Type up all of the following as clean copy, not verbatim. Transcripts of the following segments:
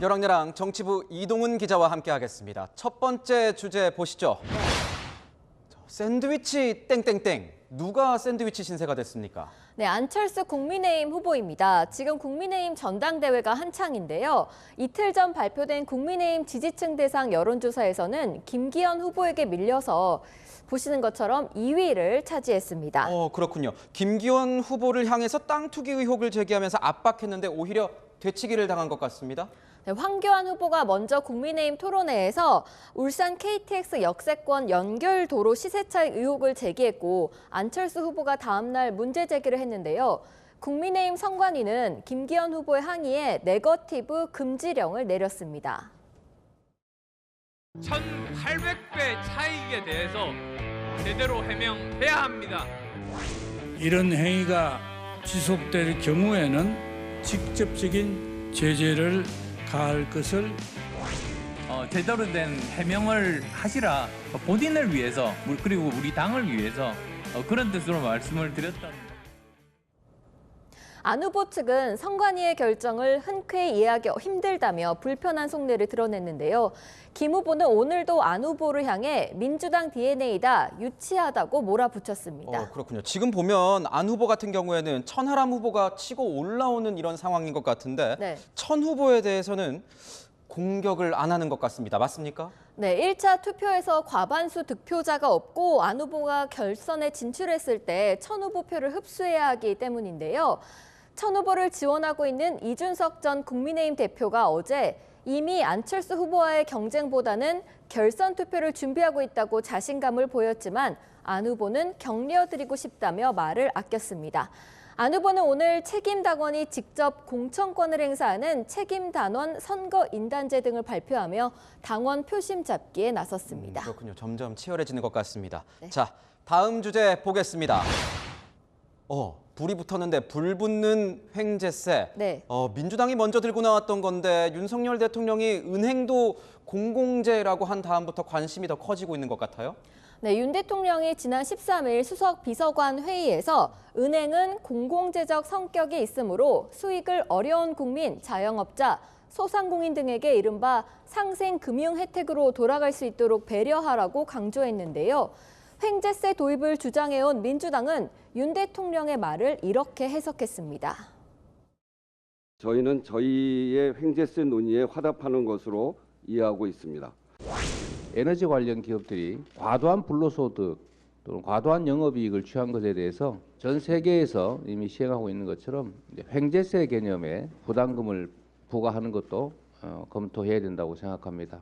여랑여랑 정치부 이동훈 기자와 함께하겠습니다. 첫 번째 주제 보시죠. 샌드위치 땡땡땡. 누가 샌드위치 신세가 됐습니까? 네, 안철수 국민의힘 후보입니다. 지금 국민의힘 전당대회가 한창인데요. 이틀 전 발표된 국민의힘 지지층 대상 여론조사에서는 김기현 후보에게 밀려서 보시는 것처럼 2위를 차지했습니다. 그렇군요. 김기현 후보를 향해서 땅 투기 의혹을 제기하면서 압박했는데 오히려 되치기를 당한 것 같습니다. 네, 황교안 후보가 먼저 국민의힘 토론회에서 울산 KTX 역세권 연결도로 시세차익 의혹을 제기했고 안철수 후보가 다음 날 문제 제기를 했는데요. 국민의힘 선관위는 김기현 후보의 항의에 네거티브 금지령을 내렸습니다. 1,800배 차익에 대해서 제대로 해명해야 합니다. 이런 행위가 지속될 경우에는 직접적인 제재를 가할 것을 제대로 된 해명을 하시라. 본인을 위해서 그리고 우리 당을 위해서 그런 뜻으로 말씀을 드렸답니다. 안 후보 측은 선관위의 결정을 흔쾌히 이해하기 힘들다며 불편한 속내를 드러냈는데요. 김 후보는 오늘도 안 후보를 향해 민주당 DNA다, 유치하다고 몰아붙였습니다. 그렇군요. 지금 보면 안 후보 같은 경우에는 천하람 후보가 치고 올라오는 이런 상황인 것 같은데 네. 천 후보에 대해서는 공격을 안 하는 것 같습니다. 맞습니까? 네, 1차 투표에서 과반수 득표자가 없고 안 후보가 결선에 진출했을 때 천 후보 표를 흡수해야 하기 때문인데요. 천 후보를 지원하고 있는 이준석 전 국민의힘 대표가 어제 이미 안철수 후보와의 경쟁보다는 결선 투표를 준비하고 있다고 자신감을 보였지만 안 후보는 격려드리고 싶다며 말을 아꼈습니다. 안 후보는 오늘 책임당원이 직접 공천권을 행사하는 책임단원 선거인단제 등을 발표하며 당원 표심 잡기에 나섰습니다. 그렇군요. 점점 치열해지는 것 같습니다. 네. 자, 다음 주제 보겠습니다. 불이 붙었는데 불 붙는 횡재세. 네. 민주당이 먼저 들고 나왔던 건데 윤석열 대통령이 은행도 공공재라고 한 다음부터 관심이 더 커지고 있는 것 같아요. 네, 윤 대통령이 지난 13일 수석 비서관 회의에서 은행은 공공재적 성격이 있으므로 수익을 어려운 국민, 자영업자, 소상공인 등에게 이른바 상생금융 혜택으로 돌아갈 수 있도록 배려하라고 강조했는데요. 횡재세 도입을 주장해온 민주당은 윤 대통령의 말을 이렇게 해석했습니다. 저희는 저희의 횡재세 논의에 화답하는 것으로 이해하고 있습니다. 에너지 관련 기업들이 과도한 불로소득 또는 과도한 영업이익을 취한 것에 대해서 전 세계에서 이미 시행하고 있는 것처럼 횡재세 개념의 부담금을 부과하는 것도 검토해야 된다고 생각합니다.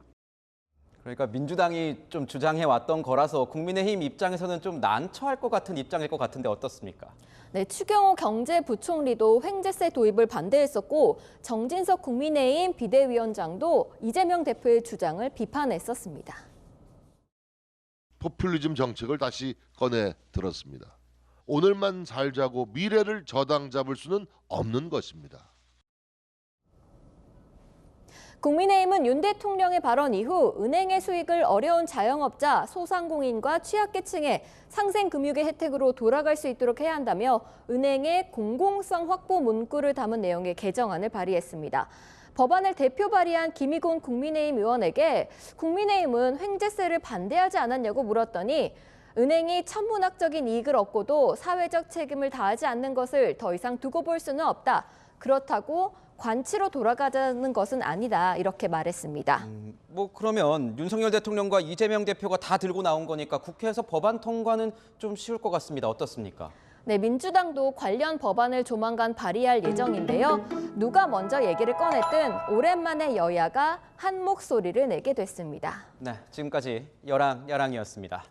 그러니까 민주당이 좀 주장해왔던 거라서 국민의힘 입장에서는 좀 난처할 것 같은 입장일 것 같은데 어떻습니까? 네, 추경호 경제부총리도 횡재세 도입을 반대했었고 정진석 국민의힘 비대위원장도 이재명 대표의 주장을 비판했었습니다. 포퓰리즘 정책을 다시 꺼내 들었습니다. 오늘만 살자고 미래를 저당 잡을 수는 없는 것입니다. 국민의힘은 윤 대통령의 발언 이후 은행의 수익을 어려운 자영업자, 소상공인과 취약계층의 상생금융의 혜택으로 돌아갈 수 있도록 해야 한다며 은행의 공공성 확보 문구를 담은 내용의 개정안을 발의했습니다. 법안을 대표 발의한 김의곤 국민의힘 의원에게 국민의힘은 횡재세를 반대하지 않았냐고 물었더니 은행이 천문학적인 이익을 얻고도 사회적 책임을 다하지 않는 것을 더 이상 두고 볼 수는 없다. 그렇다고 관치로 돌아가자는 것은 아니다. 이렇게 말했습니다. 그러면 윤석열 대통령과 이재명 대표가 다 들고 나온 거니까 국회에서 법안 통과는 좀 쉬울 것 같습니다. 어떻습니까? 네, 민주당도 관련 법안을 조만간 발의할 예정인데요. 누가 먼저 얘기를 꺼냈든 오랜만에 여야가 한 목소리를 내게 됐습니다. 네, 지금까지 여랑여랑이었습니다.